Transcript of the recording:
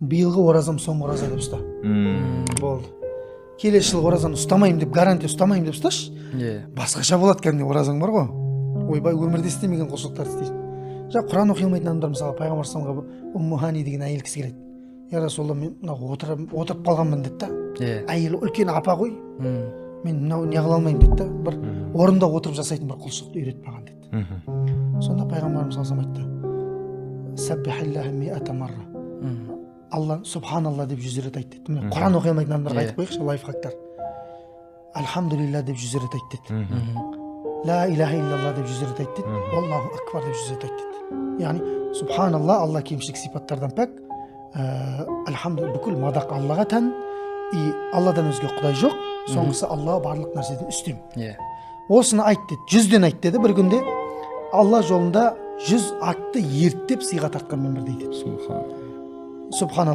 биылғы оразам соңғы ораза деп ұста. Болды. Келесі жылғы оразаны ұстамаймын деп, гарантия ұстамаймын деп ұсташы. Басқаша болады кәдімгі оразаң бар ғой. Ойбай, өмірде істемеген құлшылықтар істейсің. Құран оқи алмайтын адамдар, мысалы, пайғамбар саллаллаху алейхи вассаламға Умму Хани деген әйел кісі келеді. Я Расулалла, мен отырып қалғанмын деді да. Әйелі үлкен апа ғой. Мен не қыла алмаймын деді да. Бір орында отырып жасайтын бір құлшылықты үйретіп маған деді. Сонда пайғамбарымыз саллаллаху алейхи вассалам айтты: Саббихаллахи миата марра. Алла субханалла деп 100 рет айт деді. Міне Құран оқи алмайтын адамдарға айтып қояйықшы, лайфхактар. Альхамдулилля деп 100 рет айт деді. Ла илаха иллалла деп 100 рет айт деді. Аллаху акбар деп 100 рет айт деді. Яғни субханалла, Алла кемшілік сипаттардан пәк. Альхамдулилля, бүкіл мадақ Аллаға тән. И Алладан өзге құдай жоқ. Соңғысы Алла барлық нәрседен үстем. Осыны айт деді. 100-ден айт деді. Бір күнде Алла жолында 100 атты ерттеп сыйға тартқанмен бірдей деді. Субханалла.